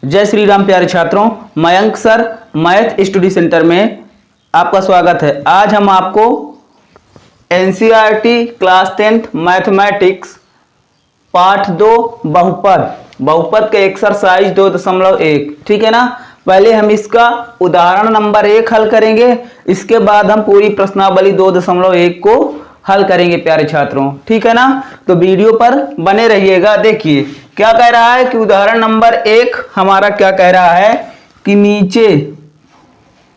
जय श्री राम प्यारे छात्रों, Mayank sir math study centre में आपका स्वागत है। आज हम आपको एनसीईआरटी क्लास 10th मैथमेटिक्स पाठ 2 बहुपद के एक्सरसाइज 2.1, ठीक है ना। पहले हम इसका उदाहरण नंबर 1 हल करेंगे, इसके बाद हम पूरी प्रश्नावली 2.1 को हल करेंगे प्यारे छात्रों, ठीक है ना। तो वीडियो पर बने रहिएगा। देखिए क्या कह रहा है कि उदाहरण नंबर 1 हमारा क्या कह रहा है कि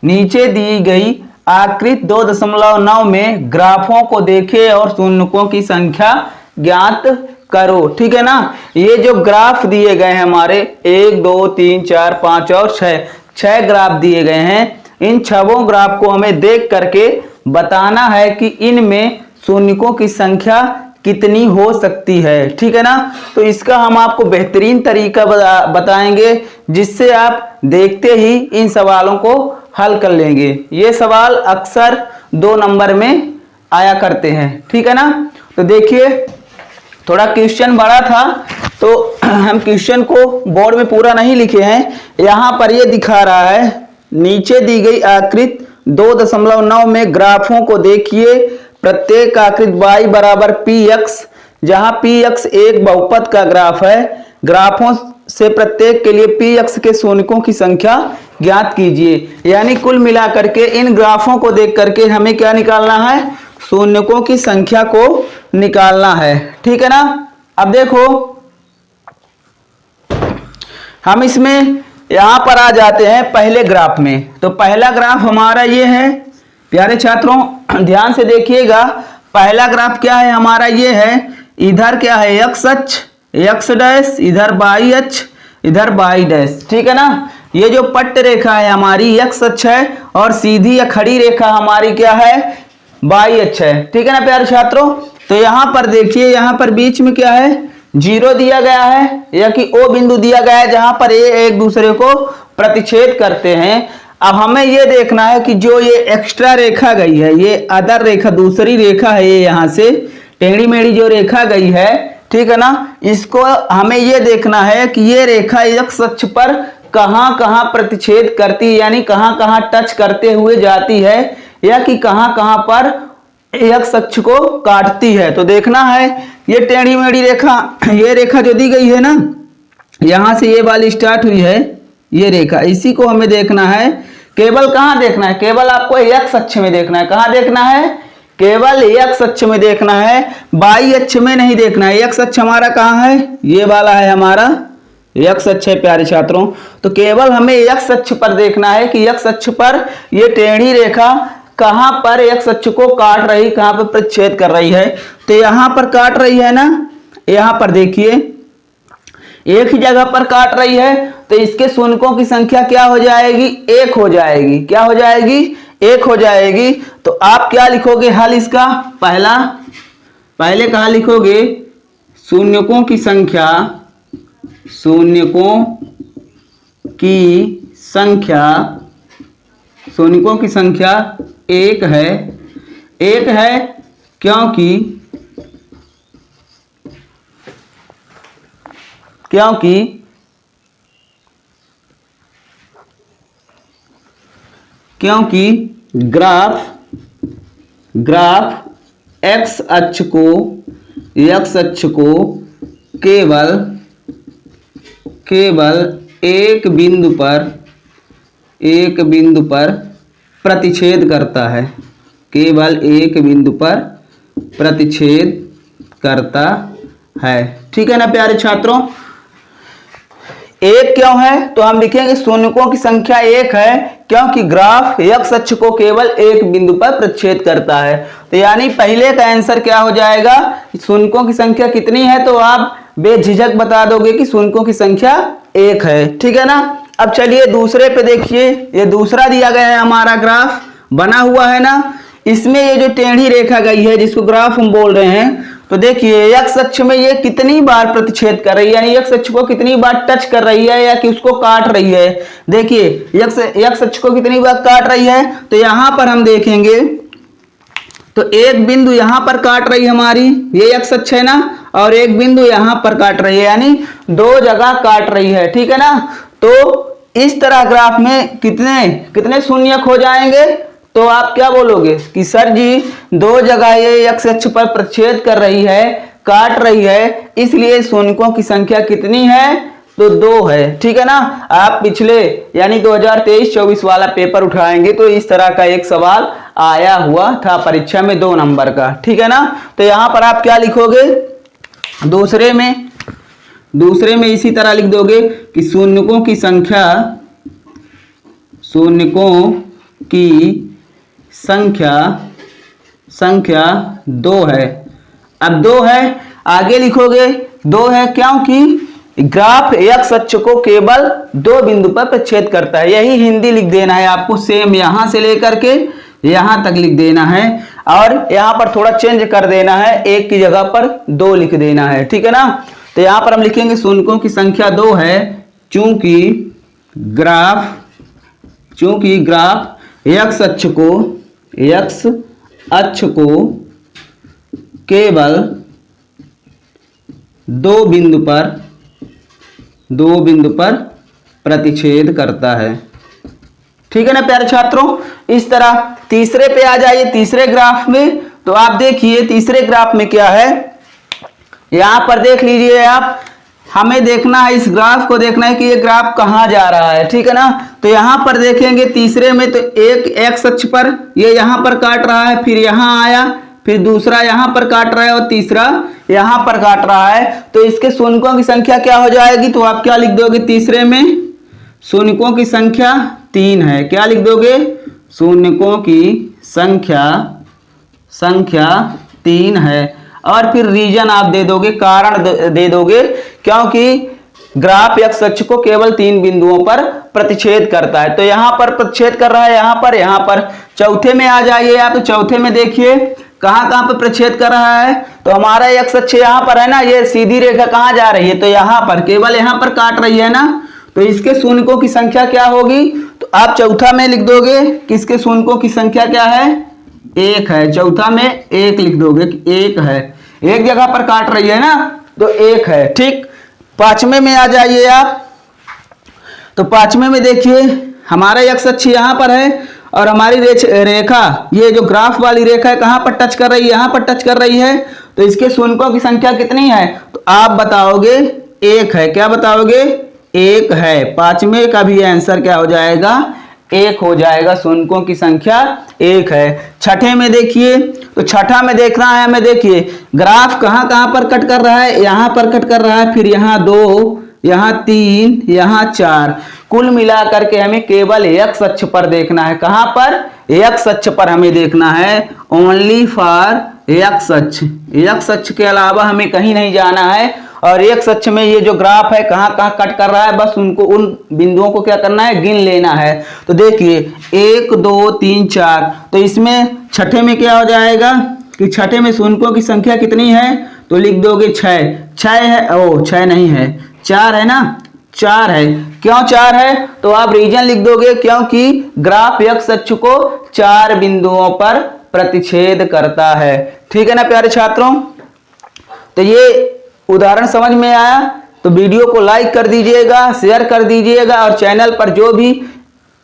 नीचे दी गई आकृति 2.9 में ग्राफों को देखें और शून्यकों की संख्या ज्ञात करो, ठीक है ना। ये जो ग्राफ दिए गए हैं हमारे 1 2 3 4 5 और 6 ग्राफ दिए गए हैं। इन 6 ग्राफ को हमें देख करके बताना है कि इनमें शून्यकों की संख्या कितनी हो सकती है, ठीक है ना। तो इसका हम आपको बेहतरीन तरीका बताएंगे जिससे आप देखते ही इन सवालों को हल कर लेंगे। ये सवाल अक्सर 2 नंबर में आया करते हैं, ठीक है ना। तो देखिए थोड़ा क्वेश्चन बड़ा था तो हम क्वेश्चन को बोर्ड में पूरा नहीं लिखे हैं। यहाँ पर ये दिखा रहा है, नीचे दी गई आकृति 2.9 में ग्राफों को देखिए। प्रत्येक आकृति y बराबर px, जहां px एक बहुपद का ग्राफ है। ग्राफों से प्रत्येक के लिए px के शून्यकों की संख्या ज्ञात कीजिए। यानी कुल मिलाकर के इन ग्राफों को देख करके हमें क्या निकालना है, शून्यकों की संख्या को निकालना है, ठीक है ना। अब देखो हम इसमें यहां पर आ जाते हैं पहले ग्राफ में। तो पहला ग्राफ हमारा ये है प्यारे छात्रों, ध्यान से देखिएगा। पहला ग्राफ क्या है हमारा, ये है। इधर क्या है x अक्ष x डैश, इधर y अक्ष इधर y डैश, ठीक है ना। ये जो पट्ट रेखा है हमारी x अक्ष है और सीधी या खड़ी रेखा हमारी क्या है, y अक्ष है, ठीक है ना प्यारे छात्रों। तो यहाँ पर देखिए, यहाँ पर बीच में क्या है, 0 दिया गया है या कि O बिंदु दिया गया है जहां पर ये एक दूसरे को प्रतिच्छेद करते हैं। अब हमें ये देखना है कि जो ये एक्स्ट्रा रेखा गई है, ये अदर रेखा दूसरी रेखा है, ये यहाँ से टेढ़ी मेढ़ी जो रेखा गई है, ठीक है ना। इसको हमें ये देखना है कि ये रेखा x अक्ष पर कहाँ कहाँ प्रतिच्छेद करती है, यानी कहाँ कहाँ टच करते हुए जाती है या कि कहाँ कहाँ पर x अक्ष को काटती है। तो देखना है ये टेढ़ी मेढ़ी रेखा, ये रेखा जो दी गई है ना, यहाँ से ये वाली स्टार्ट हुई है ये रेखा, इसी को हमें देखना है। केवल कहाँ देखना है, केवल आपको x अक्ष में देखना है। कहाँ देखना है, केवल x अक्ष में देखना है, y अक्ष में नहीं देखना है। x अक्ष हमारा कहाँ है, ये वाला है हमारा x अक्ष है प्यारे छात्रों। तो केवल हमें x अक्ष पर देखना है कि x अक्ष पर ये टेढ़ी रेखा कहाँ पर x अक्ष को काट रही, कहाँ पर प्रतिच्छेद कर रही है। तो यहाँ पर काट रही है ना, यहाँ पर देखिए एक ही जगह पर काट रही है। तो इसके शून्यकों की संख्या क्या हो जाएगी, 1 हो जाएगी। क्या हो जाएगी, 1 हो जाएगी। तो आप क्या लिखोगे हल इसका, पहले कहाँ लिखोगे, शून्यकों की संख्या 1 है। 1 है क्योंकि ग्राफ x अक्ष को केवल एक बिंदु पर प्रतिच्छेद करता है, केवल एक बिंदु पर प्रतिच्छेद करता है, ठीक है ना प्यारे छात्रों। 1 क्यों है, तो हम लिखेंगे शून्यकों की संख्या 1 है क्योंकि ग्राफ x अक्ष को केवल एक बिंदु पर प्रतिच्छेद करता है। तो यानी पहले का आंसर क्या हो जाएगा, शून्यकों की संख्या कितनी है, तो आप बेझिझक बता दोगे कि शून्यकों की संख्या 1 है, ठीक है ना। अब चलिए दूसरे पे देखिए, ये दूसरा दिया गया है हमारा ग्राफ बना हुआ है ना। इसमें ये जो टेढ़ी रेखा गई है जिसको ग्राफ हम बोल रहे हैं, तो देखिए x अक्ष में ये कितनी बार प्रतिच्छेद कर रही है, यानी x अक्ष को कितनी बार टच कर रही है या कि उसको काट रही है। देखिए x अक्ष को कितनी बार काट रही है। तो यहाँ पर हम देखेंगे तो एक बिंदु यहाँ पर काट रही है हमारी, ये x अक्ष है ना, और एक बिंदु यहाँ पर काट रही है, यानी 2 जगह काट रही है, ठीक है ना। तो इस तरह ग्राफ में कितने कितने शून्यक हो जाएंगे? तो आप क्या बोलोगे कि सर जी दो जगह ये x अक्ष पर प्रतिच्छेद कर रही है, काट रही है, इसलिए शून्यकों की संख्या कितनी है? तो 2 है। ठीक है ना। आप पिछले यानी 2023-24 वाला पेपर उठाएंगे तो इस तरह का एक सवाल आया हुआ था परीक्षा में 2 नंबर का। ठीक है ना। तो यहां पर आप क्या लिखोगे? दूसरे में इसी तरह लिख दोगे कि शून्यकों की संख्या 2 है। अब 2 है, आगे लिखोगे 2 है क्योंकि ग्राफ x अक्ष को केवल 2 बिंदु पर प्रतिच्छेद करता है। यही हिंदी लिख देना है आपको, सेम यहां से लेकर के यहां तक लिख देना है और यहां पर थोड़ा चेंज कर देना है, 1 की जगह पर 2 लिख देना है। ठीक है ना। तो यहां पर हम लिखेंगे शून्यकों की संख्या 2 है चूंकि ग्राफ x अक्ष को केवल 2 बिंदु पर प्रतिच्छेद करता है। ठीक है ना प्यारे छात्रों। इस तरह तीसरे पे आ जाइए, तीसरे ग्राफ में। तो आप देखिए तीसरे ग्राफ में क्या है, यहां पर देख लीजिए आप। हमें देखना है, इस ग्राफ को देखना है कि ये ग्राफ कहां जा रहा है। ठीक है ना। तो यहां पर देखेंगे तीसरे में तो एक x अक्ष पर ये यहां पर काट रहा है, फिर यहां आया, फिर दूसरा यहां पर काट रहा है और तीसरा यहां पर काट रहा है। तो इसके शून्यकों की संख्या क्या हो जाएगी? तो आप क्या लिख दोगे? तीसरे में शून्यकों की संख्या 3 है। क्या लिख दोगे? शून्यकों की संख्या 3 है। और फिर रीजन आप दे दोगे, कारण दे दोगे, क्योंकि ग्राफ x अक्ष को केवल 3 बिंदुओं पर प्रतिच्छेद करता है। तो यहां पर प्रतिच्छेद कर रहा है, यहां पर। चौथे में आ जाइए आप। तो चौथे में देखिए कहां पर प्रतिच्छेद कर रहा है। तो हमारा x अक्ष यहां पर है ना, ये सीधी रेखा कहां जा रही है? तो यहां पर, केवल यहां पर काट रही है ना। तो इसके शून्यकों की संख्या क्या होगी? तो आप चौथा में लिख दोगे कि इसके शून्यकों की संख्या क्या है? 1 है। चौथा में 1 लिख दोगे कि 1 है, एक जगह पर काट रही है ना, तो 1 है। ठीक। पांचवें में आ जाइए आप। तो पांचवें में देखिए हमारा x अक्ष यहां पर है और हमारी रेखा, ये जो ग्राफ वाली रेखा है कहां पर टच कर रही है? यहां पर टच कर रही है। तो इसके शून्यकों की संख्या कितनी है? तो आप बताओगे 1 है। क्या बताओगे? 1 है। पांचवें का भी आंसर क्या हो जाएगा? 1 हो जाएगा। शून्यकों की संख्या 1 है। छठे में देखिए। तो छठा में देखना है हमें, देखिए ग्राफ कहां पर कट कर रहा है? यहां पर कट कर रहा है, फिर यहां 2, यहां 3, यहां 4। कुल मिलाकर के हमें केवल x अक्ष पर देखना है। कहां पर? x अक्ष पर हमें देखना है, ओनली फॉर x अक्ष। x अक्ष के अलावा हमें कहीं नहीं जाना है। और x अक्ष में ये जो ग्राफ है कहां कट कर रहा है, बस उन बिंदुओं को क्या करना है? गिन लेना है। तो देखिए 1 2 3 4। तो इसमें छठे में क्या हो जाएगा कि छठे में शून्यकों की संख्या कितनी है? तो लिख दोगे 6। 6 है, 6 नहीं है, 4 है ना, 4 है। क्यों 4 है? तो आप रीजन लिख दोगे, क्योंकि ग्राफ x अक्ष को 4 बिंदुओं पर प्रतिच्छेद करता है। ठीक है ना प्यारे छात्रों। तो ये उदाहरण समझ में आया तो वीडियो को लाइक कर दीजिएगा, शेयर कर दीजिएगा और चैनल पर जो भी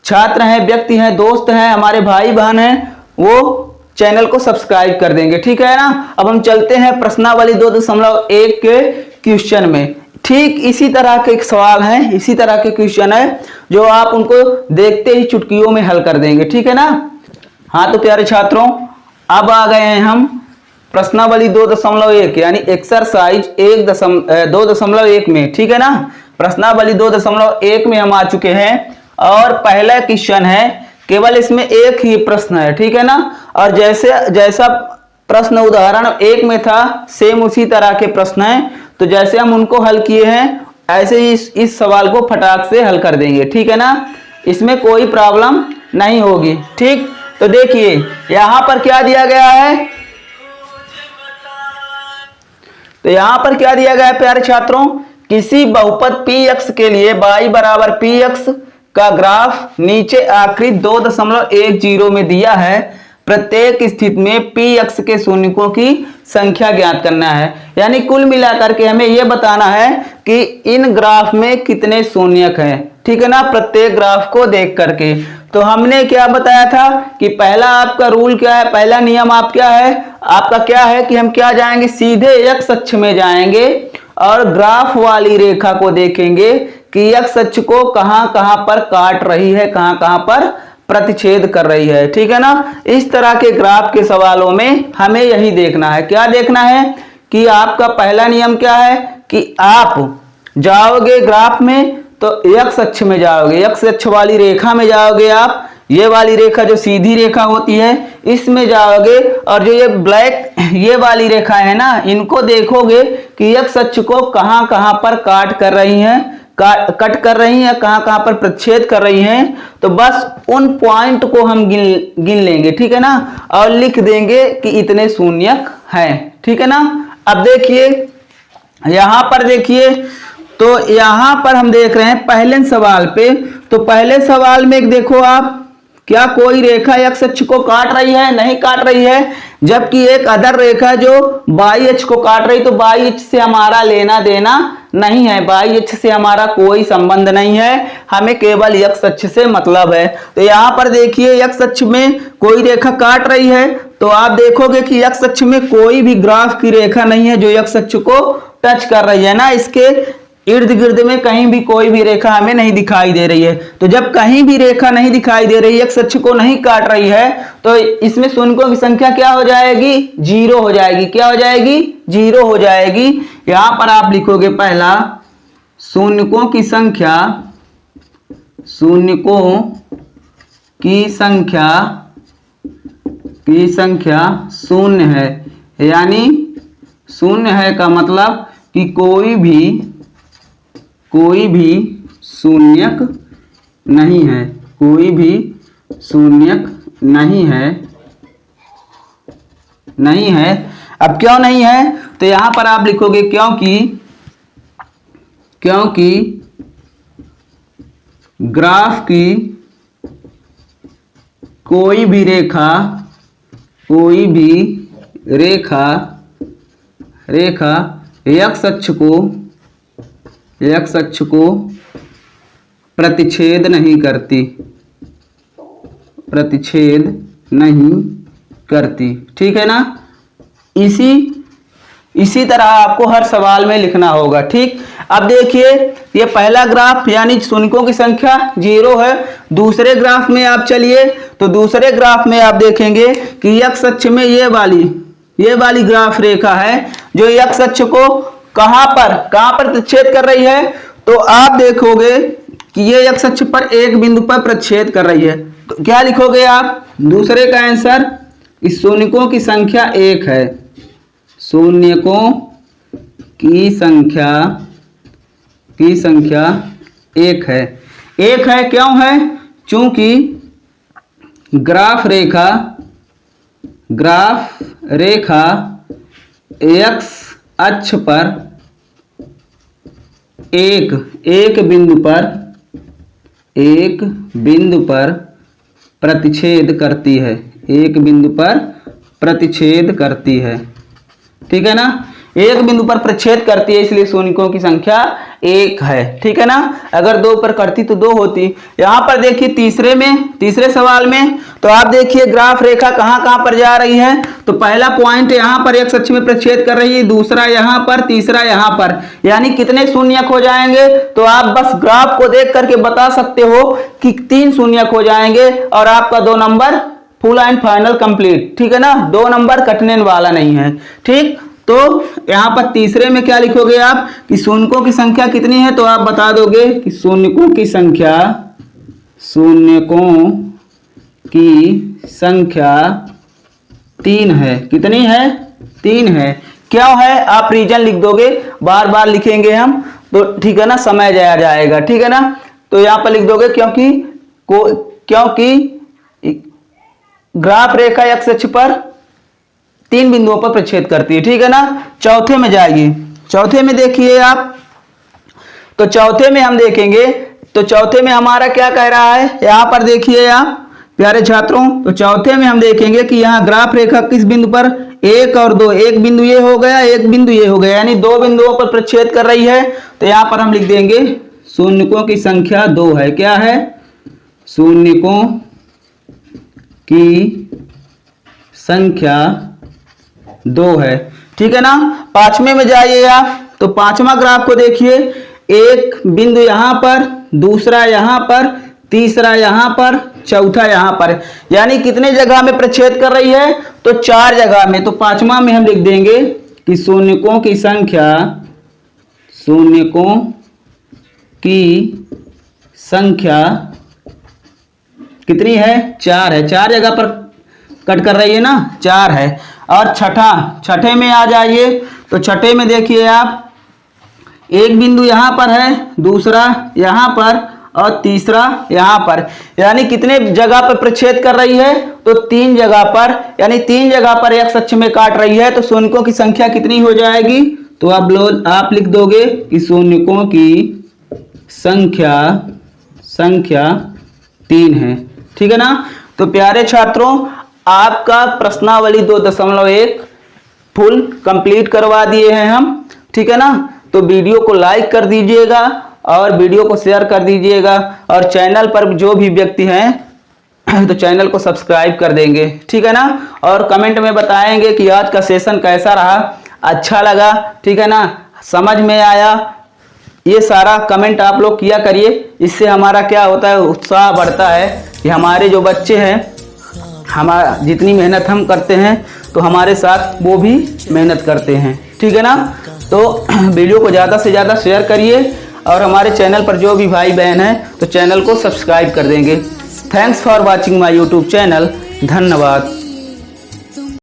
छात्र हैं, व्यक्ति हैं, दोस्त हैं, हमारे भाई बहन हैं, वो चैनल को सब्सक्राइब कर देंगे। ठीक है ना। अब हम चलते हैं प्रश्नावली 2.1 के क्वेश्चन में। ठीक इसी तरह के एक सवाल है, इसी तरह के क्वेश्चन है जो आप उनको देखते ही चुटकियों में हल कर देंगे। ठीक है ना। हाँ तो प्यारे छात्रों अब आ गए हैं हम प्रश्नावली 2.1 यानी एक्सरसाइज 2.1 में। ठीक है ना। प्रश्नावली 2.1 में हम आ चुके हैं और पहला क्वेश्चन है, केवल इसमें एक ही प्रश्न है। ठीक है ना। और जैसा प्रश्न उदाहरण 1 में था सेम उसी तरह के प्रश्न हैं। तो जैसे हम उनको हल किए हैं ऐसे ही इस सवाल को फटाक से हल कर देंगे। ठीक है ना। इसमें कोई प्रॉब्लम नहीं होगी। ठीक। तो देखिए यहां पर क्या दिया गया है, तो यहां पर क्या दिया गया है प्यारे छात्रों, किसी बहुपद px के लिए y बराबर px का ग्राफ नीचे आकृति 2.10 में दिया है। प्रत्येक स्थिति में px के शून्यकों की संख्या ज्ञात करना है। यानी कुल मिलाकर के हमें यह बताना है कि इन ग्राफ में कितने शून्यक हैं। ठीक है ना, प्रत्येक ग्राफ को देख करके। तो हमने क्या बताया था कि पहला आपका रूल क्या है, पहला नियम आप क्या है, आपका क्या है कि हम क्या जाएंगे, सीधे x अक्ष में जाएंगे और ग्राफ वाली रेखा को देखेंगे कि x अक्ष को कहां कहां पर काट रही है, कहां कहां पर प्रतिच्छेद कर रही है। ठीक है ना, इस तरह के ग्राफ के सवालों में हमें यही देखना है। क्या देखना है कि आपका पहला नियम क्या है कि आप जाओगे ग्राफ में तो x अक्ष में जाओगे, x अक्ष वाली रेखा में जाओगे आप, ये वाली रेखा जो सीधी रेखा होती है इसमें जाओगे, और जो ये ब्लैक ये वाली रेखा है ना, इनको देखोगे कि x अक्ष को कहां कहां पर काट कर रही हैं, कट कर रही हैं, कहां कहां पर प्रतिच्छेद कर रही हैं। तो बस उन पॉइंट को हम गिन लेंगे, ठीक है ना, और लिख देंगे कि इतने शून्यक हैं। ठीक है ना, अब देखिए यहां पर देखिए, तो यहां पर हम देख रहे हैं पहले सवाल पे, तो पहले सवाल में देखो आप, क्या कोई रेखा x अक्ष को काट रही है, नहीं काट रही है, जबकि एक अदर रेखा जो y अक्ष को काट रही, तो y अक्ष से हमारा लेना देना नहीं है, y अक्ष से हमारा कोई संबंध नहीं है, हमें केवल x अक्ष से मतलब है। तो यहां पर देखिए x अक्ष में कोई रेखा काट रही है, तो आप देखोगे कि x अक्ष में कोई भी ग्राफ की रेखा नहीं है जो x अक्ष को टच कर रही है ना, इसके इर्द गिर्द में कहीं भी कोई भी रेखा हमें नहीं दिखाई दे रही है। तो जब कहीं भी रेखा नहीं दिखाई दे रही है, x अक्ष को नहीं काट रही है, तो इसमें शून्यों की संख्या क्या हो जाएगी, 0 हो जाएगी। क्या हो जाएगी, 0 हो जाएगी। यहां पर आप लिखोगे पहला, शून्यों की संख्या, शून्यों की संख्या शून्य है, यानी शून्य है का मतलब कि कोई भी शून्यक नहीं है, कोई भी शून्यक नहीं है। अब क्यों नहीं है, तो यहां पर आप लिखोगे क्योंकि ग्राफ की कोई भी रेखा x अक्ष को प्रतिच्छेद नहीं करती। ठीक है ना, इसी तरह आपको हर सवाल में लिखना होगा। ठीक, अब देखिए ये पहला ग्राफ यानी शून्यों की संख्या 0 है। दूसरे ग्राफ में आप चलिए, तो दूसरे ग्राफ में आप देखेंगे कि x अक्ष में ये वाली ग्राफ रेखा है जो x अक्ष को कहां पर प्रतिच्छेद कर रही है। तो आप देखोगे कि ये x अक्ष पर एक बिंदु पर प्रतिच्छेद कर रही है। तो क्या लिखोगे आप, दूसरे का आंसर, इस शून्यों की संख्या 1 है, शून्यों की संख्या 1 है। 1 है क्यों है, चूंकि ग्राफ रेखा x अक्ष पर एक बिंदु पर प्रतिच्छेद करती है, एक बिंदु पर प्रतिच्छेद करती है। ठीक है ना, एक बिंदु पर प्रतिच्छेद करती है, इसलिए शून्यों की संख्या 1 है। ठीक है ना, अगर 2 पर करती तो 2 होती। यहां पर देखिए तीसरे सवाल में, तो आप देखिए ग्राफ रेखा कहां पर जा रही है। तो पहला पॉइंट यहां पर x अक्ष में प्रतिच्छेद कर रही है, दूसरा यहां पर, तीसरा यहां पर, यानी कितने शून्यक हो जाएंगे। तो आप बस ग्राफ को देख करके बता सकते हो कि 3 शून्यक हो जाएंगे और आपका 2 number full and final complete. ठीक है ना, 2 नंबर कटने वाला नहीं है। ठीक, तो यहां पर तीसरे में क्या लिखोगे आप कि शून्यों की संख्या कितनी है, तो आप बता दोगे कि शून्यों की संख्या 3 है। कितनी है, 3 है। क्यों है, आप रीजन लिख दोगे, बार बार लिखेंगे हम तो ठीक है ना, समय जाएगा। ठीक है ना, तो यहां पर लिख दोगे क्योंकि ग्राफ रेखा x अक्ष पर 3 बिंदुओं पर प्रतिच्छेद करती है। ठीक है ना, चौथे में जाइए, चौथे में देखिए आप, तो चौथे में हम देखेंगे, तो चौथे में हमारा क्या कह रहा है, यहां पर देखिए आप प्यारे छात्रों, तो चौथे में हम देखेंगे कि यहां ग्राफ रेखा किस बिंदु पर, 1 और 2, एक बिंदु ये हो गया, एक बिंदु ये हो गया, यानी 2 बिंदुओं पर प्रतिच्छेद कर रही है। तो यहां पर हम लिख देंगे शून्यकों की संख्या 2 है। क्या है? शून्यकों की संख्या 2 है। ठीक है ना। पांचवें में जाइए आप, तो पांचवा ग्राफ को देखिए। एक बिंदु यहां पर, दूसरा यहां पर, तीसरा यहां पर, चौथा यहां पर, यानी कितने जगह में प्रच्छेद कर रही है? तो 4 जगह में। तो पांचवा में हम लिख देंगे कि शून्यकों की संख्या, शून्यकों की संख्या कितनी है? 4 है। 4 जगह पर कट कर रही है ना, 4 है। और छठे में आ जाइए, तो छठे में देखिए आप, एक बिंदु यहां पर है, दूसरा यहां पर और तीसरा यहां पर, यानी कितने जगह पर प्रच्छेद कर रही है? तो 3 जगह पर, यानी 3 जगह पर एक अक्ष में काट रही है। तो शून्यकों की संख्या कितनी हो जाएगी? तो आप लिख दोगे कि शून्यकों की संख्या 3 है। ठीक है ना। तो प्यारे छात्रों, आपका प्रश्नावली 2.1 फुल कंप्लीट करवा दिए हैं हम। ठीक है ना। तो वीडियो को लाइक कर दीजिएगा और वीडियो को शेयर कर दीजिएगा, और चैनल पर जो भी व्यक्ति हैं तो चैनल को सब्सक्राइब कर देंगे। ठीक है ना। और कमेंट में बताएंगे कि आज का सेशन कैसा रहा, अच्छा लगा, ठीक है ना, समझ में आया। ये सारा कमेंट आप लोग किया करिए, इससे हमारा क्या होता है, उत्साह बढ़ता है कि हमारे जो बच्चे हैं, हमारा जितनी मेहनत हम करते हैं तो हमारे साथ वो भी मेहनत करते हैं। ठीक है ना। तो वीडियो को ज़्यादा से ज़्यादा शेयर करिए, और हमारे चैनल पर जो भी भाई बहन हैं तो चैनल को सब्सक्राइब कर देंगे। Thanks for watching my YouTube channel. धन्यवाद।